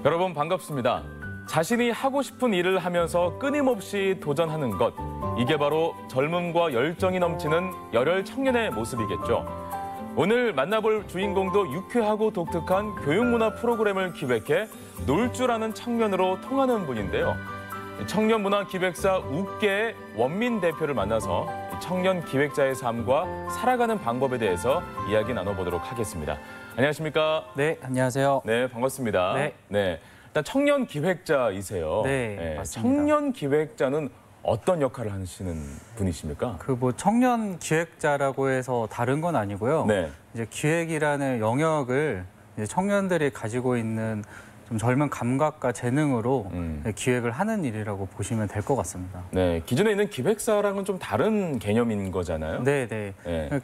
여러분 반갑습니다. 자신이 하고 싶은 일을 하면서 끊임없이 도전하는 것, 이게 바로 젊음과 열정이 넘치는 열혈 청년의 모습이겠죠. 오늘 만나볼 주인공도 유쾌하고 독특한 교육문화 프로그램을 기획해 놀 줄 아는 청년으로 통하는 분인데요. 청년문화기획사 웃개의 원민 대표를 만나서 청년 기획자의 삶과 살아가는 방법에 대해서 이야기 나눠보도록 하겠습니다. 안녕하십니까? 네, 안녕하세요. 네, 반갑습니다. 네. 일단 청년 기획자이세요. 네, 맞습니다. 청년 기획자는 어떤 역할을 하시는 분이십니까? 청년 기획자라고 해서 다른 건 아니고요. 네. 이제 기획이라는 영역을 이제 청년들이 가지고 있는 좀 젊은 감각과 재능으로 기획을 하는 일이라고 보시면 될 것 같습니다. 네, 기존에 있는 기획사랑은 좀 다른 개념인 거잖아요. 네.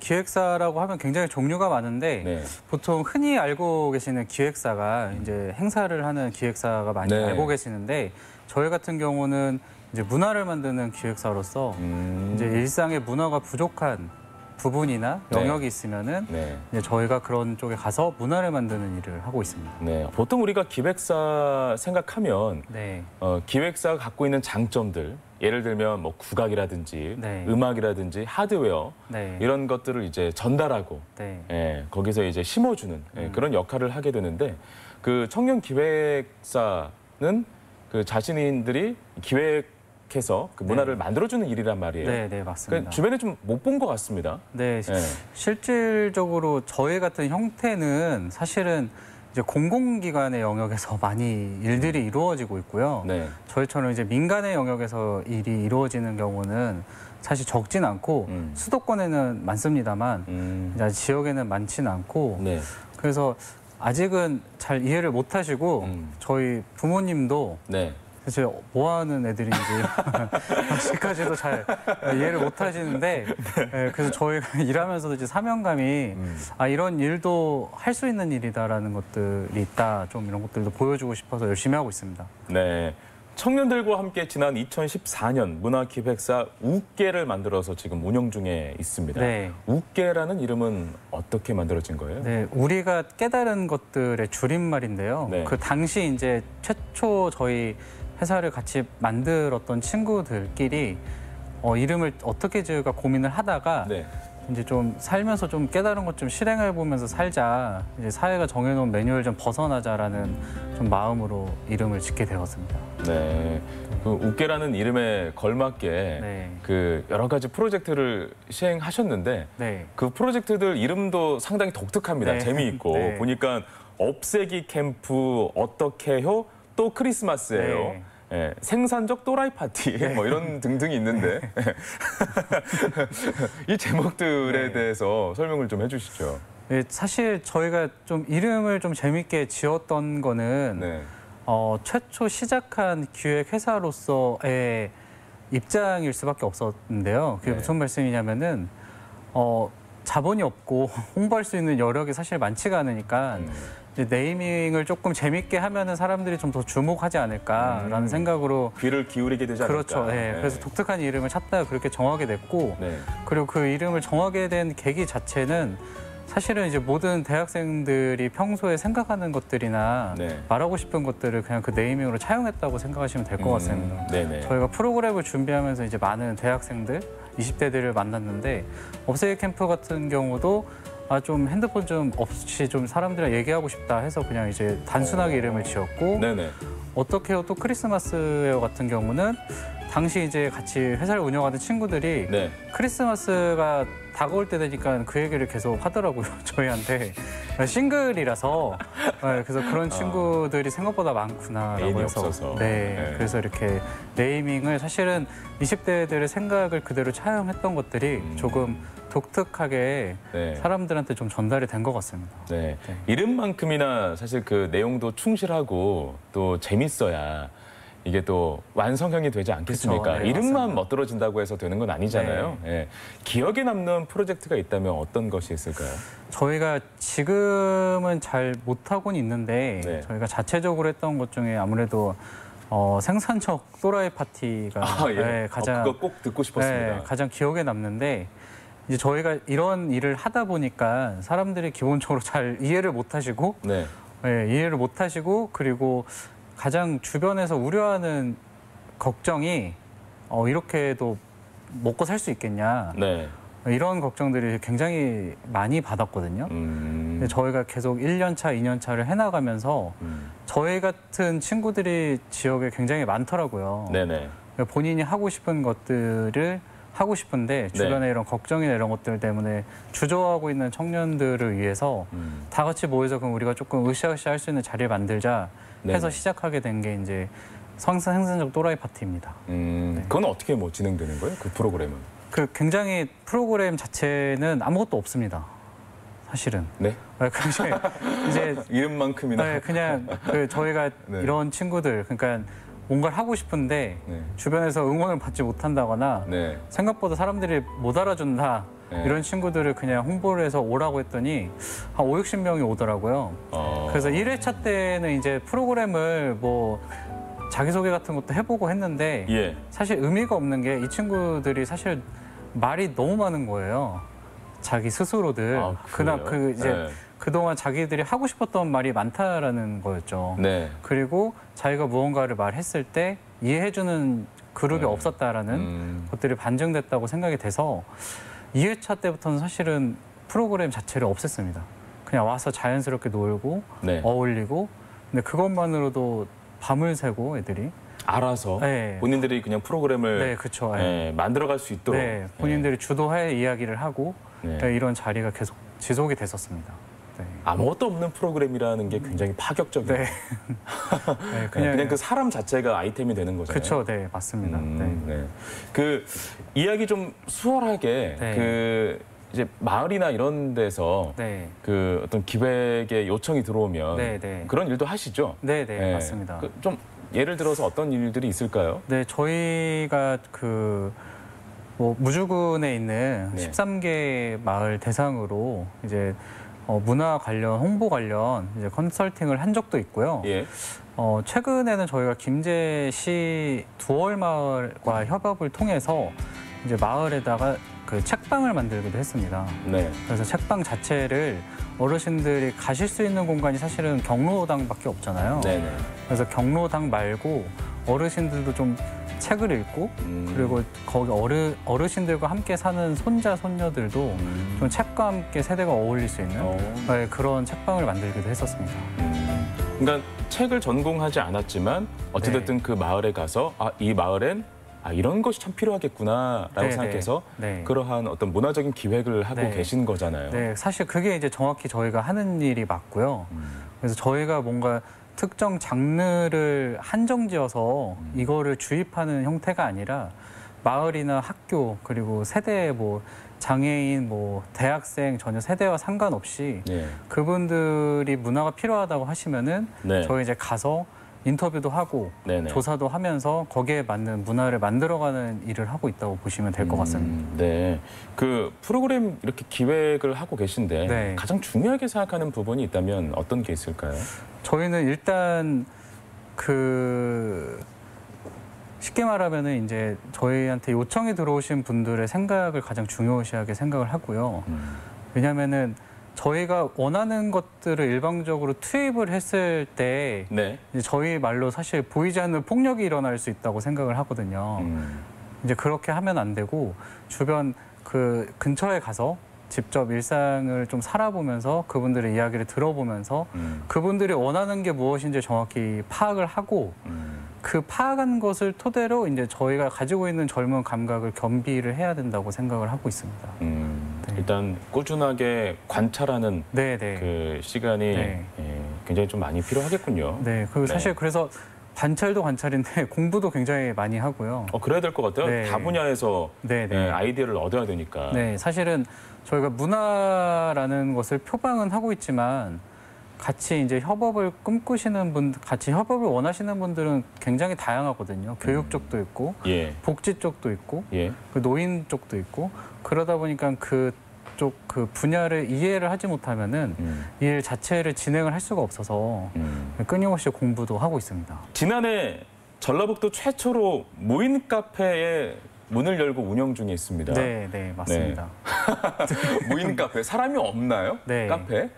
기획사라고 하면 굉장히 종류가 많은데 보통 흔히 알고 계시는 기획사가 이제 행사를 하는 기획사가 많이 알고 계시는데 저희 같은 경우는 이제 문화를 만드는 기획사로서 이제 일상의 문화가 부족한 부분이나 영역이 있으면은 이제 저희가 그런 쪽에 가서 문화를 만드는 일을 하고 있습니다. 네, 보통 우리가 기획사 생각하면 기획사가 갖고 있는 장점들, 예를 들면 뭐 국악이라든지 음악이라든지 하드웨어 이런 것들을 이제 전달하고 거기서 이제 심어주는 그런 역할을 하게 되는데 그 청년 기획사는 그 자신들이 기획해서 그 문화를 만들어주는 일이란 말이에요. 네, 맞습니다. 주변에 좀 못 본 것 같습니다. 실질적으로 저희 같은 형태는 사실은 이제 공공기관의 영역에서 많이 일들이 이루어지고 있고요. 저희처럼 이제 민간의 영역에서 일이 이루어지는 경우는 사실 적진 않고 수도권에는 많습니다만 이제 지역에는 많지는 않고 그래서 아직은 잘 이해를 못 하시고 저희 부모님도 대체 뭐 하는 애들인지 아직까지도 잘 이해를 못 하시는데 그래서 저희가 일하면서도 이제 사명감이 이런 일도 할 수 있는 일이다라는 것들이 있다. 좀 이런 것들도 보여주고 싶어서 열심히 하고 있습니다. 네. 청년들과 함께 지난 2014년 문화기획사 웃개를 만들어서 지금 운영 중에 있습니다. 웃개라는 이름은 어떻게 만들어진 거예요? 네, 우리가 깨달은 것들의 줄임말인데요. 그 당시 이제 최초 저희 회사를 같이 만들었던 친구들끼리 이름을 어떻게 지을까 고민을 하다가 이제 좀 살면서 좀 깨달은 것 좀 실행해 보면서 살자. 이제 사회가 정해놓은 매뉴얼 좀 벗어나자라는 좀 마음으로 이름을 짓게 되었습니다. 네, 그 웃개라는 이름에 걸맞게 그 여러 가지 프로젝트를 시행하셨는데 그 프로젝트들 이름도 상당히 독특합니다. 재미있고 보니까 없애기 캠프 어떻게요? 또 크리스마스예요. 생산적 또라이 파티 뭐 이런 등등이 있는데 이 제목들에 대해서 설명을 좀 해주시죠. 사실 저희가 좀 이름을 좀 재밌게 지었던 거는 최초 시작한 기획 회사로서의 입장일 수밖에 없었는데요. 그게 무슨 말씀이냐면은 자본이 없고 홍보할 수 있는 여력이 사실 많지가 않으니까 이제 네이밍을 조금 재밌게 하면은 사람들이 좀 더 주목하지 않을까라는 생각으로 귀를 기울이게 되지 않을까. 그렇죠. 그래서 독특한 이름을 찾다가 그렇게 정하게 됐고 그리고 그 이름을 정하게 된 계기 자체는 사실은 이제 모든 대학생들이 평소에 생각하는 것들이나 말하고 싶은 것들을 그냥 그 네이밍으로 차용했다고 생각하시면 될 것 같습니다. 저희가 프로그램을 준비하면서 이제 많은 대학생들, 20대들을 만났는데 없애기 캠프 같은 경우도 좀 핸드폰 좀 없이 좀 사람들이랑 얘기하고 싶다 해서 그냥 이제 단순하게 이름을 지었고 어떻게요 또 크리스마스웨어 같은 경우는 당시 이제 같이 회사를 운영하는 친구들이 크리스마스가 다가올 때 되니까 그 얘기를 계속 하더라고요. 저희한테 싱글이라서 그래서 그런 친구들이 생각보다 많구나라고 해서 그래서 이렇게 네이밍을 사실은 20대들의 생각을 그대로 차용했던 것들이 조금 독특하게 사람들한테 좀 전달이 된 것 같습니다. 이름만큼이나 사실 그 내용도 충실하고 또 재밌어야 이게 또 완성형이 되지 않겠습니까? 이름만 멋들어진다고 해서 되는 건 아니잖아요. 기억에 남는 프로젝트가 있다면 어떤 것이 있을까요? 저희가 지금은 잘 못하고는 있는데 저희가 자체적으로 했던 것 중에 아무래도 생산적 또라이 파티가 가장 그거 꼭 듣고 싶었습니다. 가장 기억에 남는데 이제 저희가 이런 일을 하다 보니까 사람들이 기본적으로 잘 이해를 못 하시고 네, 이해를 못 하시고 그리고 가장 주변에서 우려하는 걱정이 이렇게도 먹고 살 수 있겠냐. 네. 이런 걱정들이 굉장히 많이 받았거든요. 근데 저희가 계속 1년 차, 2년 차를 해나가면서 저희 같은 친구들이 지역에 굉장히 많더라고요. 네네. 본인이 하고 싶은 것들을 하고 싶은데 주변에 이런 걱정이나 이런 것들 때문에 주저하고 있는 청년들을 위해서 다 같이 모여서 그럼 우리가 조금 으쌰으쌰 할 수 있는 자리를 만들자 해서 시작하게 된 게 이제 생산적 또라이 파티입니다. 그건 어떻게 뭐 진행되는 거예요? 그 프로그램은? 그 굉장히 프로그램 자체는 아무것도 없습니다. 사실은. 네. 이제 이름만큼이나. 네, 그냥 저희가 이런 친구들 그러니까 뭔가를 하고 싶은데 주변에서 응원을 받지 못한다거나 생각보다 사람들이 못 알아준다 이런 친구들을 그냥 홍보를 해서 오라고 했더니 한 50~60명이 오더라고요. 그래서 1회차 때는 이제 프로그램을 뭐 자기소개 같은 것도 해보고 했는데 사실 의미가 없는 게 이 친구들이 사실 말이 너무 많은 거예요. 자기 스스로들. 그동안 자기들이 하고 싶었던 말이 많다라는 거였죠. 그리고 자기가 무언가를 말했을 때 이해해주는 그룹이 없었다라는 것들이 반증됐다고 생각이 돼서 2회차 때부터는 사실은 프로그램 자체를 없앴습니다. 그냥 와서 자연스럽게 놀고 어울리고 근데 그것만으로도 밤을 새고 애들이 알아서 본인들이 그냥 프로그램을 만들어갈 수 있도록 본인들이 주도해 이야기를 하고 이런 자리가 계속 지속이 됐었습니다. 아무것도 없는 프로그램이라는 게 굉장히 파격적이에요. 그냥 그 사람 자체가 아이템이 되는 거잖아요. 그렇죠, 네, 맞습니다. 그 이야기 좀 수월하게 그 이제 마을이나 이런 데서 그 어떤 기획의 요청이 들어오면 그런 일도 하시죠? 네, 맞습니다. 좀 예를 들어서 어떤 일들이 있을까요? 네, 저희가 뭐 무주군에 있는 13개 마을 대상으로 이제 문화 관련, 홍보 관련 이제 컨설팅을 한 적도 있고요. 최근에는 저희가 김제시 두월마을과 협업을 통해서 이제 마을에다가 그 책방을 만들기도 했습니다. 그래서 책방 자체를 어르신들이 가실 수 있는 공간이 사실은 경로당밖에 없잖아요. 그래서 경로당 말고 어르신들도 좀 책을 읽고 그리고 거기 어르신들과 함께 사는 손자, 손녀들도 좀 책과 함께 세대가 어울릴 수 있는 그런 책방을 만들기도 했었습니다. 그러니까 책을 전공하지 않았지만 어찌됐든 그 마을에 가서 이 마을엔 이런 것이 참 필요하겠구나라고 생각해서 그러한 어떤 문화적인 기획을 하고 계신 거잖아요. 네, 사실 그게 이제 정확히 저희가 하는 일이 맞고요. 그래서 저희가 뭔가 특정 장르를 한정지어서 이거를 주입하는 형태가 아니라 마을이나 학교 그리고 세대 뭐 장애인 뭐 대학생 전혀 세대와 상관없이 그분들이 문화가 필요하다고 하시면은 저희 이제 가서 인터뷰도 하고 조사도 하면서 거기에 맞는 문화를 만들어가는 일을 하고 있다고 보시면 될 것 같습니다. 그 프로그램 이렇게 기획을 하고 계신데 가장 중요하게 생각하는 부분이 있다면 어떤 게 있을까요? 저희는 일단 쉽게 말하면은 이제 저희한테 요청이 들어오신 분들의 생각을 가장 중요시하게 생각을 하고요. 왜냐하면은 저희가 원하는 것들을 일방적으로 투입을 했을 때 이제 저희 말로 사실 보이지 않는 폭력이 일어날 수 있다고 생각을 하거든요. 이제 그렇게 하면 안 되고 주변 그 근처에 가서 직접 일상을 좀 살아보면서 그분들의 이야기를 들어보면서 그분들이 원하는 게 무엇인지 정확히 파악을 하고 그 파악한 것을 토대로 이제 저희가 가지고 있는 젊은 감각을 겸비를 해야 된다고 생각을 하고 있습니다. 일단 꾸준하게 관찰하는 그 시간이 굉장히 좀 많이 필요하겠군요. 그리고 사실 그래서 관찰도 관찰인데 공부도 굉장히 많이 하고요. 그래야 될 것 같아요. 다 분야에서 아이디어를 얻어야 되니까. 사실은 저희가 문화라는 것을 표방은 하고 있지만 같이 이제 협업을 꿈꾸시는 분, 같이 협업을 원하시는 분들은 굉장히 다양하거든요. 교육 쪽도 있고, 복지 쪽도 있고, 그 노인 쪽도 있고, 그러다 보니까 그쪽 그 분야를 이해를 하지 못하면은 이 일 자체를 진행을 할 수가 없어서 끊임없이 공부도 하고 있습니다. 지난해 전라북도 최초로 무인 카페에 문을 열고 운영 중에 있습니다. 네, 맞습니다. 무인 카페, 사람이 없나요? 카페?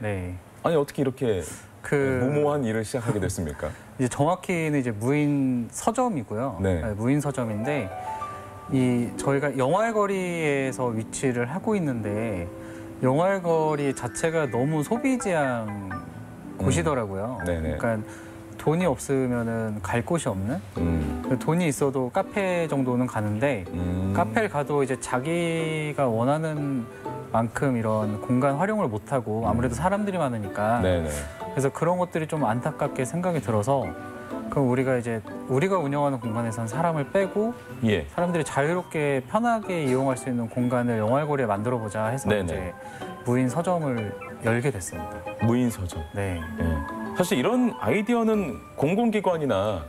아니 어떻게 이렇게 무모한 일을 시작하게 됐습니까? 이제 정확히는 이제 무인 서점이고요. 네. 무인 서점인데 저희가 영화거리에서 위치를 하고 있는데 영화거리 자체가 너무 소비지향 곳이더라고요. 그러니까 돈이 없으면은 갈 곳이 없는. 돈이 있어도 카페 정도는 가는데 카페를 가도 이제 자기가 원하는 만큼 이런 공간 활용을 못 하고 아무래도 사람들이 많으니까. 그래서 그런 것들이 좀 안타깝게 생각이 들어서 그럼 우리가 운영하는 공간에선 사람을 빼고 사람들이 자유롭게 편하게 이용할 수 있는 공간을 영화거리에 만들어 보자 해서 이제 무인 서점을 열게 됐습니다. 무인 서점. 네. 사실 이런 아이디어는 공공기관이나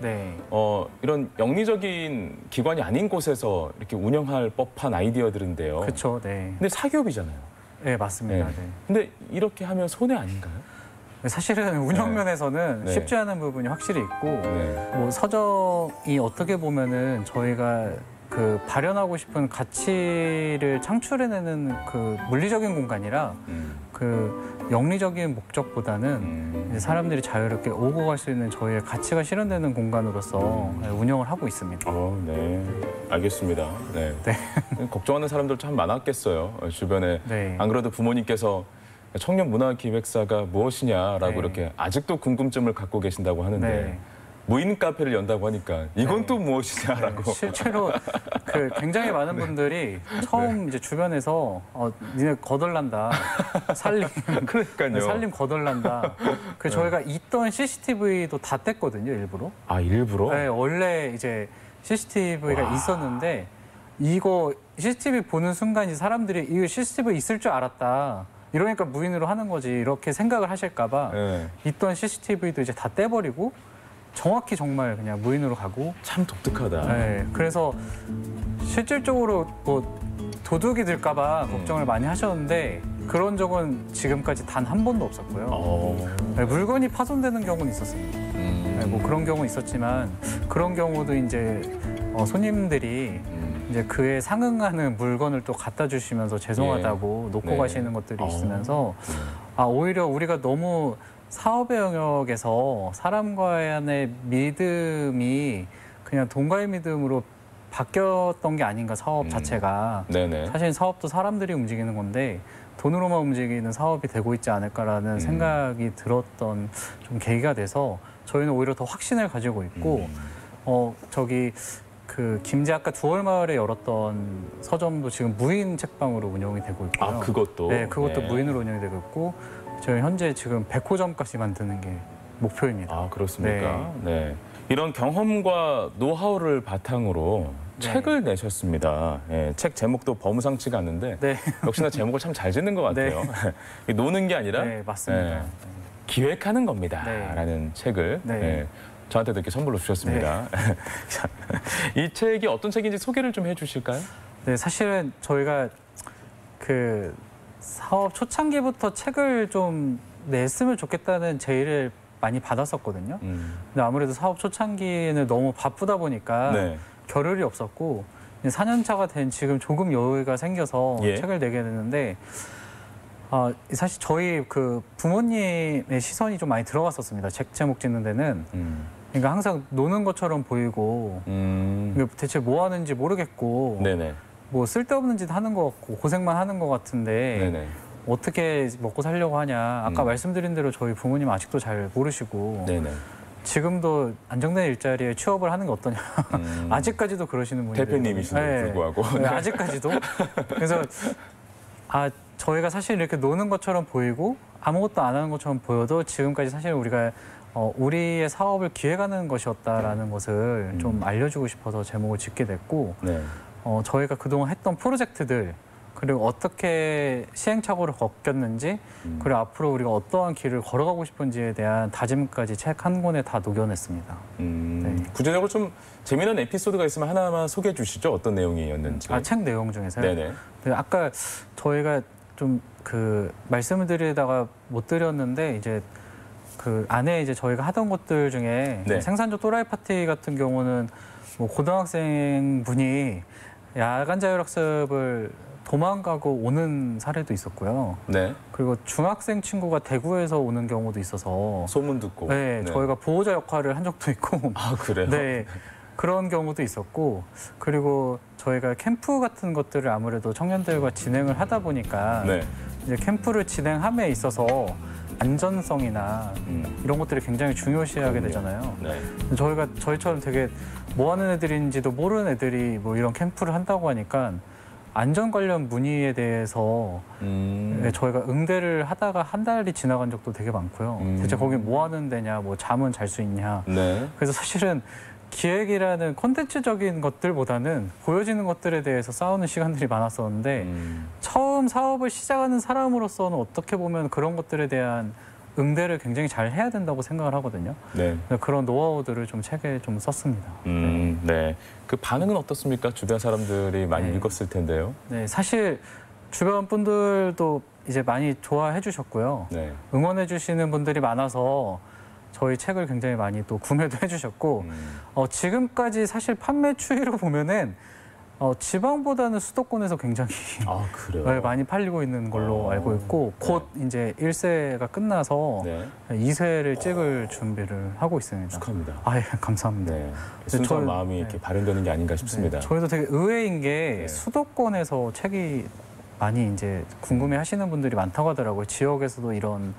이런 영리적인 기관이 아닌 곳에서 이렇게 운영할 법한 아이디어들인데요. 그렇죠. 네. 근데 사기업이잖아요. 네, 맞습니다. 네. 근데 이렇게 하면 손해 아닌가요? 사실은 운영면에서는 쉽지 않은 부분이 확실히 있고 뭐 서점이 어떻게 보면은 저희가 그 발현하고 싶은 가치를 창출해내는 그 물리적인 공간이라 그 영리적인 목적보다는 이제 사람들이 자유롭게 오고 갈 수 있는 저희의 가치가 실현되는 공간으로서 운영을 하고 있습니다. 네, 알겠습니다. 네. 걱정하는 사람들 참 많았겠어요. 주변에. 안 그래도 부모님께서 청년 문화기획사가 무엇이냐라고 이렇게 아직도 궁금증을 갖고 계신다고 하는데 무인 카페를 연다고 하니까 이건 또 무엇이냐라고. 실제로 굉장히 많은 분들이 처음 이제 주변에서 니네 거덜난다. 살림. 그러니까요. 살림 거덜난다. 저희가 있던 CCTV도 다 뗐거든요, 일부러. 아, 일부러? 네, 원래 이제 CCTV가 있었는데 이거 CCTV 보는 순간 사람들이 이거 CCTV 있을 줄 알았다. 이러니까 무인으로 하는 거지 이렇게 생각을 하실까 봐 있던 CCTV도 이제 다 떼버리고 정확히 정말 그냥 무인으로 가고. 참 독특하다. 그래서 실질적으로 뭐 도둑이 들까 봐 걱정을 많이 하셨는데 그런 적은 지금까지 단 한 번도 없었고요. 물건이 파손되는 경우는 있었습니다. 뭐 그런 경우는 있었지만 그런 경우도 이제 손님들이 이제 그에 상응하는 물건을 또 갖다 주시면서 죄송하다고 놓고 가시는 것들이 있으면서 오히려 우리가 너무 사업의 영역에서 사람과의 믿음이 그냥 돈과의 믿음으로 바뀌었던 게 아닌가, 사업 자체가. 사실 사업도 사람들이 움직이는 건데 돈으로만 움직이는 사업이 되고 있지 않을까라는 생각이 들었던 좀 계기가 돼서 저희는 오히려 더 확신을 가지고 있고 김제아까 두월마을에 열었던 서점도 지금 무인 책방으로 운영이 되고 있고요. 아, 그것도? 네, 그것도 무인으로 운영이 되고 있고 저희 현재 지금 100호점까지 만드는 게 목표입니다. 아, 그렇습니까? 이런 경험과 노하우를 바탕으로 책을 내셨습니다. 책 제목도 범상치가 않는데 역시나 제목을 참 잘 짓는 것 같아요. 노는 게 아니라 맞습니다. 기획하는 겁니다. 라는 책을 저한테도 이렇게 선물로 주셨습니다. 이 책이 어떤 책인지 소개를 좀 해주실까요? 네, 사실은 저희가 사업 초창기부터 책을 좀 냈으면 좋겠다는 제의를 많이 받았었거든요. 근데 아무래도 사업 초창기에는 너무 바쁘다 보니까 겨를이 없었고 4년 차가 된 지금 조금 여유가 생겨서 책을 내게 됐는데 사실 저희 부모님의 시선이 좀 많이 들어갔었습니다. 책 제목 짓는 데는. 그러니까 항상 노는 것처럼 보이고 대체 뭐 하는지 모르겠고 뭐 쓸데없는 짓 하는 것 같고 고생만 하는 것 같은데 어떻게 먹고 살려고 하냐. 아까 말씀드린 대로 저희 부모님 아직도 잘 모르시고 지금도 안정된 일자리에 취업을 하는 게 어떠냐. 아직까지도 그러시는 분이 대표님이신데도 불구하고. 아직까지도. 그래서 저희가 사실 이렇게 노는 것처럼 보이고 아무것도 안 하는 것처럼 보여도 지금까지 사실 우리가 우리의 사업을 기획하는 것이었다라는 것을 좀 알려주고 싶어서 제목을 짓게 됐고 저희가 그동안 했던 프로젝트들 그리고 어떻게 시행착오를 겪었는지 그리고 앞으로 우리가 어떠한 길을 걸어가고 싶은지에 대한 다짐까지 책 한 권에 다 녹여냈습니다. 구체적으로 좀 재미난 에피소드가 있으면 하나만 소개해 주시죠. 어떤 내용이었는지. 책 내용 중에서요? 아까 저희가 좀 말씀을 드리다가 못 드렸는데 이제 안에 이제 저희가 하던 것들 중에 생산적 또라이 파티 같은 경우는 뭐 고등학생 분이 야간 자율학습을 도망가고 오는 사례도 있었고요. 네. 그리고 중학생 친구가 대구에서 오는 경우도 있어서 소문 듣고. 네, 저희가 보호자 역할을 한 적도 있고. 아, 그래요? 네. 그런 경우도 있었고, 그리고 저희가 캠프 같은 것들을 아무래도 청년들과 진행을 하다 보니까 네. 이제 캠프를 진행함에 있어서 안전성이나 이런 것들이 굉장히 중요시하게 되잖아요. 네. 저희처럼 되게 뭐 하는 애들인지도 모르는 애들이 뭐 이런 캠프를 한다고 하니까 안전 관련 문의에 대해서 저희가 응대를 하다가 한 달이 지나간 적도 되게 많고요. 대체 거기 뭐 하는 데냐, 뭐 잠은 잘 수 있냐. 네. 그래서 사실은 기획이라는 콘텐츠적인 것들보다는 보여지는 것들에 대해서 싸우는 시간들이 많았었는데 처음 사업을 시작하는 사람으로서는 어떻게 보면 그런 것들에 대한 응대를 굉장히 잘 해야 된다고 생각을 하거든요. 네. 그런 노하우들을 좀 책에 좀 썼습니다. 네. 그 반응은 어떻습니까? 주변 사람들이 많이 네. 읽었을 텐데요. 네, 사실 주변 분들도 이제 많이 좋아해 주셨고요. 네. 응원해 주시는 분들이 많아서 저희 책을 굉장히 많이 또 구매도 해주셨고 지금까지 사실 판매 추이로 보면은 지방보다는 수도권에서 굉장히 그래요? 네, 많이 팔리고 있는 걸로 알고 있고 곧 이제 1세가 끝나서 네. 2세를 찍을 준비를 하고 있습니다. 축하합니다. 아, 예, 감사합니다. 네. 순수한 마음이 네. 이렇게 발현되는 게 아닌가 싶습니다. 네, 저희도 되게 의외인 게 네. 수도권에서 책이 많이 이제 궁금해하시는 분들이 많다고 하더라고요. 지역에서도 이런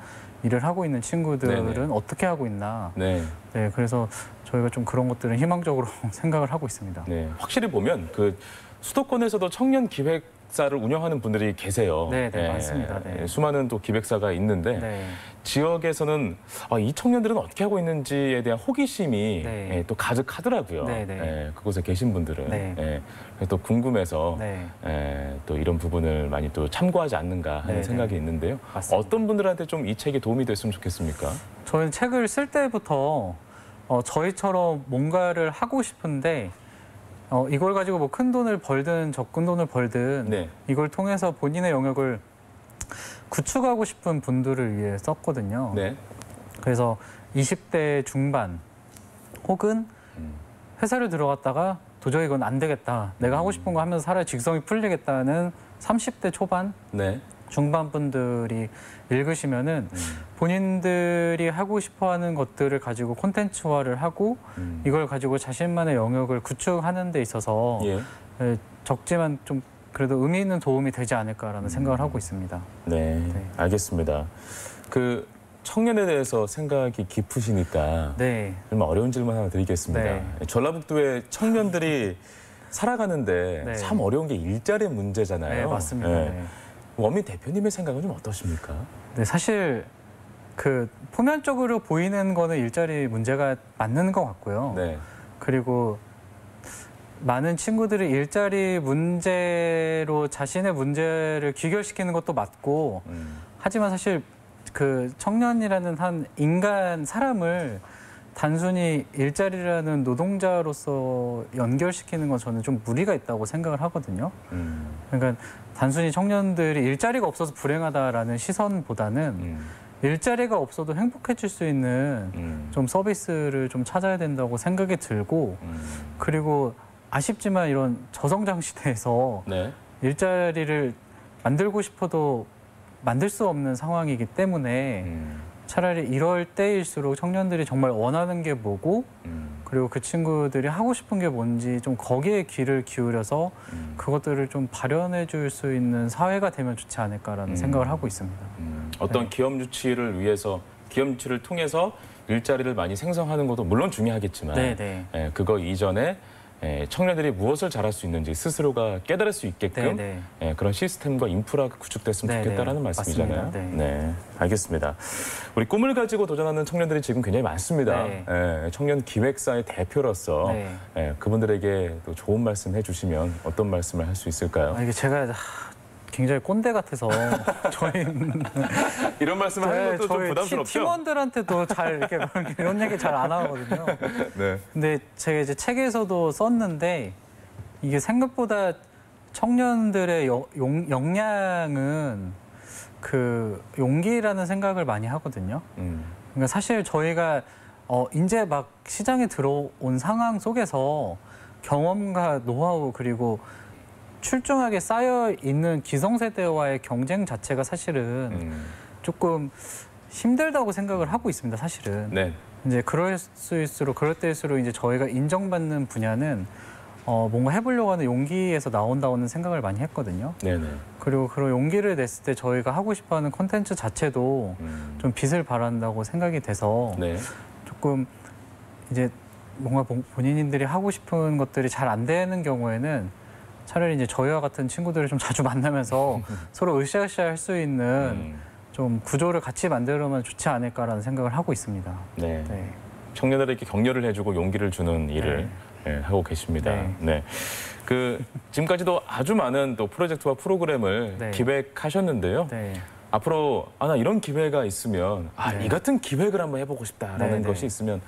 일을 하고 있는 친구들은 네네. 어떻게 하고 있나. 네. 네, 그래서 저희가 좀 그런 것들은 희망적으로 생각을 하고 있습니다. 네. 확실히 보면 그 수도권에서도 청년 기획사를 운영하는 분들이 계세요. 네, 맞습니다. 네. 수많은 또 기획사가 있는데 네. 지역에서는 이 청년들은 어떻게 하고 있는지에 대한 호기심이 네. 또 가득하더라고요. 네. 그곳에 계신 분들은 네. 그래서 또 궁금해서 네. 또 이런 부분을 많이 또 참고하지 않는가 하는 네. 생각이 있는데요. 맞습니다. 어떤 분들한테 좀 이 책이 도움이 됐으면 좋겠습니까? 저는 책을 쓸 때부터 저희처럼 뭔가를 하고 싶은데 이걸 가지고 뭐 큰 돈을 벌든 적은 돈을 벌든 네. 이걸 통해서 본인의 영역을 구축하고 싶은 분들을 위해 썼거든요. 네. 그래서 20대 중반 혹은 회사를 들어갔다가 도저히 이건 안 되겠다. 내가 하고 싶은 거 하면서 살아야 직성이 풀리겠다는 30대 초반, 네. 중반 분들이 읽으시면은 본인들이 하고 싶어하는 것들을 가지고 콘텐츠화를 하고 이걸 가지고 자신만의 영역을 구축하는 데 있어서 적지만 좀 그래도 의미 있는 도움이 되지 않을까라는 생각을 하고 있습니다. 네. 알겠습니다. 그 청년에 대해서 생각이 깊으시니까 좀 어려운 질문 하나 드리겠습니다. 네. 전라북도의 청년들이 살아가는데 참 어려운 게 일자리 문제잖아요. 네, 맞습니다. 네. 원민 대표님의 생각은 좀 어떠십니까? 네, 사실 그 표면적으로 보이는 거는 일자리 문제가 맞는 것 같고요. 네. 그리고 많은 친구들이 일자리 문제로 자신의 문제를 귀결시키는 것도 맞고 하지만 사실 그 청년이라는 한 인간 사람을 단순히 일자리라는 노동자로서 연결시키는 건 저는 좀 무리가 있다고 생각을 하거든요. 그러니까 단순히 청년들이 일자리가 없어서 불행하다라는 시선보다는 일자리가 없어도 행복해질 수 있는 좀 서비스를 좀 찾아야 된다고 생각이 들고 그리고 아쉽지만 이런 저성장 시대에서 일자리를 만들고 싶어도 만들 수 없는 상황이기 때문에 차라리 이럴 때일수록 청년들이 정말 원하는 게 뭐고 그리고 그 친구들이 하고 싶은 게 뭔지 좀 거기에 귀를 기울여서 그것들을 좀 발현해 줄 수 있는 사회가 되면 좋지 않을까라는 생각을 하고 있습니다. 어떤 기업 유치를 위해서 기업 유치를 통해서 일자리를 많이 생성하는 것도 물론 중요하겠지만 그거 이전에 청년들이 무엇을 잘할 수 있는지 스스로가 깨달을 수 있게끔 그런 시스템과 인프라가 구축됐으면 좋겠다라는 말씀이잖아요. 네, 알겠습니다. 우리 꿈을 가지고 도전하는 청년들이 지금 굉장히 많습니다. 청년 기획사의 대표로서 그분들에게 또 좋은 말씀 해주시면 어떤 말씀을 할 수 있을까요? 이게 제가 굉장히 꼰대 같아서 저희 이런 말씀을 하는 것도 좀 부담스럽죠? 팀원들한테도 잘 이렇게 이런 얘기 잘 안 하거든요. 근데 제가 이제 책에서도 썼는데 이게 생각보다 청년들의 역량은 그 용기라는 생각을 많이 하거든요. 그러니까 사실 저희가 이제 막 시장에 들어온 상황 속에서 경험과 노하우 그리고 출중하게 쌓여 있는 기성세대와의 경쟁 자체가 사실은 조금 힘들다고 생각을 하고 있습니다. 사실은. 네. 이제 그럴 때일수록 이제 저희가 인정받는 분야는 뭔가 해보려고 하는 용기에서 나온다고는 생각을 많이 했거든요. 네네. 그리고 그런 용기를 냈을 때 저희가 하고 싶어하는 콘텐츠 자체도 좀 빛을 발한다고 생각이 돼서 네. 조금 이제 뭔가 본인들이 하고 싶은 것들이 잘 안 되는 경우에는 차라리 이제 저희와 같은 친구들을 좀 자주 만나면서 서로 으쌰으쌰 할 수 있는 좀 구조를 같이 만들면 좋지 않을까라는 생각을 하고 있습니다. 네. 네. 청년들에게 격려를 해주고 용기를 주는 일을 하고 계십니다. 네. 네. 지금까지도 아주 많은 또 프로젝트와 프로그램을 기획하셨는데요. 네. 앞으로 나 이런 기회가 있으면 이 같은 기획을 한번 해보고 싶다라는 것이 있으면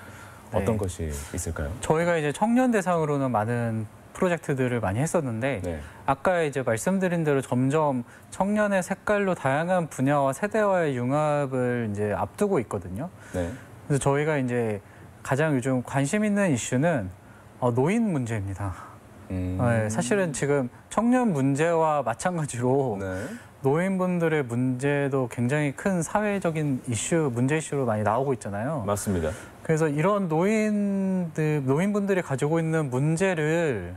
어떤 것이 있을까요? 저희가 이제 청년 대상으로는 많은 프로젝트들을 많이 했었는데 아까 이제 말씀드린 대로 점점 청년의 색깔로 다양한 분야와 세대와의 융합을 이제 앞두고 있거든요. 네. 그래서 저희가 이제 가장 요즘 관심 있는 이슈는 노인 문제입니다. 네, 사실은 지금 청년 문제와 마찬가지로 노인분들의 문제도 굉장히 큰 사회적인 문제 이슈로 많이 나오고 있잖아요. 맞습니다. 그래서 이런 노인분들이 가지고 있는 문제를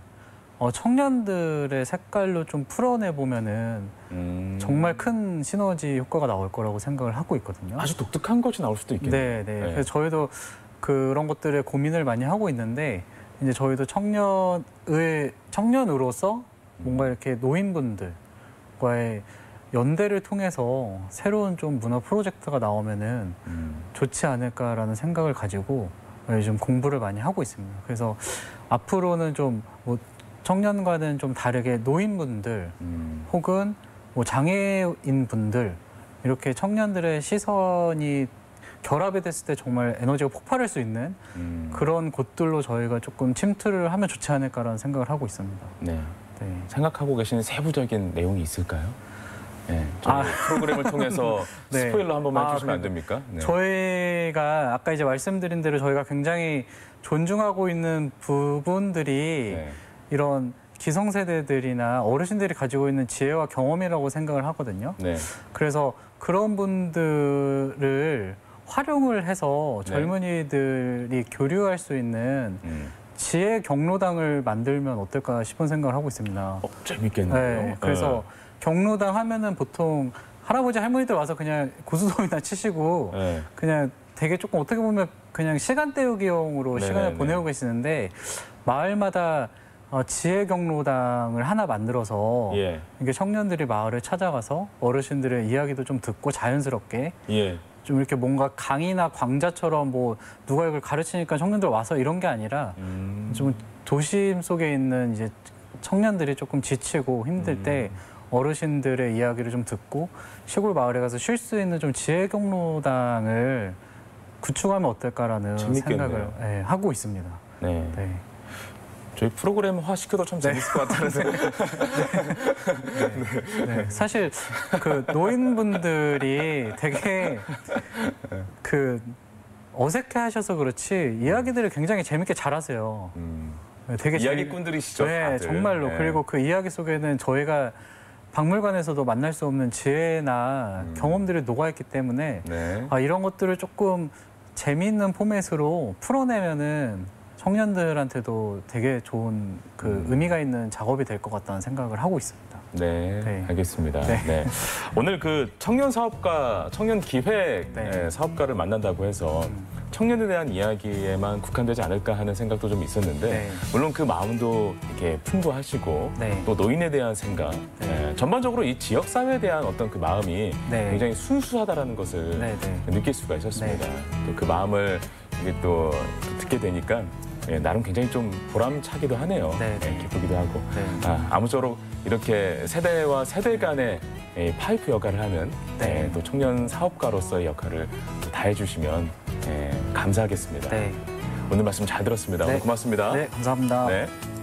청년들의 색깔로 좀 풀어내 보면은 정말 큰 시너지 효과가 나올 거라고 생각을 하고 있거든요. 아주 독특한 것이 나올 수도 있겠네요. 네. 그래서 저희도 그런 것들에 고민을 많이 하고 있는데 이제 저희도 청년으로서 뭔가 이렇게 노인분들과의 연대를 통해서 새로운 좀 문화 프로젝트가 나오면은 좋지 않을까라는 생각을 가지고 요즘 공부를 많이 하고 있습니다. 그래서 앞으로는 좀 뭐 청년과는 좀 다르게 노인분들 혹은 뭐 장애인분들 이렇게 청년들의 시선이 결합이 됐을 때 정말 에너지가 폭발할 수 있는 그런 곳들로 저희가 조금 침투를 하면 좋지 않을까라는 생각을 하고 있습니다. 네. 생각하고 계신 세부적인 내용이 있을까요? 네, 프로그램을 통해서 스포일러 한 번만 해주시면 안 됩니까? 네. 저희가 아까 이제 말씀드린 대로 저희가 굉장히 존중하고 있는 부분들이 이런 기성세대들이나 어르신들이 가지고 있는 지혜와 경험이라고 생각을 하거든요. 그래서 그런 분들을 활용을 해서 젊은이들이 교류할 수 있는 지혜 경로당을 만들면 어떨까 싶은 생각을 하고 있습니다. 재밌겠네요. 그래서 경로당 하면은 보통 할아버지 할머니들 와서 그냥 고스톱이나 치시고 그냥 되게 조금 어떻게 보면 그냥 시간 때우기용으로 시간을 보내고 계시는데 마을마다 지혜 경로당을 하나 만들어서 이게 청년들이 마을을 찾아가서 어르신들의 이야기도 좀 듣고 자연스럽게 좀 이렇게 뭔가 강의나 광자처럼 뭐 누가 이걸 가르치니까 청년들 와서 이런 게 아니라 좀 도심 속에 있는 이제 청년들이 조금 지치고 힘들 때 어르신들의 이야기를 좀 듣고 시골 마을에 가서 쉴 수 있는 좀 지혜 경로당을 구축하면 어떨까라는 생각을 하고 있습니다. 네. 저희 프로그램화 시켜도 참 재밌을 것 같다는 생각. 사실 그 노인분들이 되게 어색해하셔서 그렇지 이야기들을 굉장히 재밌게 잘하세요. 되게 이야기꾼들이시죠. 네, 정말로. 그리고 그 이야기 속에는 저희가 박물관에서도 만날 수 없는 지혜나 경험들이 녹아있기 때문에 이런 것들을 조금 재미있는 포맷으로 풀어내면은 청년들한테도 되게 좋은 의미가 있는 작업이 될 것 같다는 생각을 하고 있습니다. 네, 알겠습니다. 오늘 청년 사업가, 청년 기획 사업가를 만난다고 해서 청년에 대한 이야기에만 국한되지 않을까 하는 생각도 좀 있었는데 물론 그 마음도 이렇게 풍부하시고 또 노인에 대한 생각, 전반적으로 이 지역 사회에 대한 어떤 그 마음이 굉장히 순수하다라는 것을 느낄 수가 있었습니다. 또 그 마음을 또 듣게 되니까 나름 굉장히 좀 보람차기도 하네요. 기쁘기도 하고. 아무쪼록 이렇게 세대와 세대 간의 파이프 역할을 하는 또 청년 사업가로서의 역할을 다해주시면 감사하겠습니다. 오늘 말씀 잘 들었습니다. 오늘 고맙습니다. 네, 감사합니다.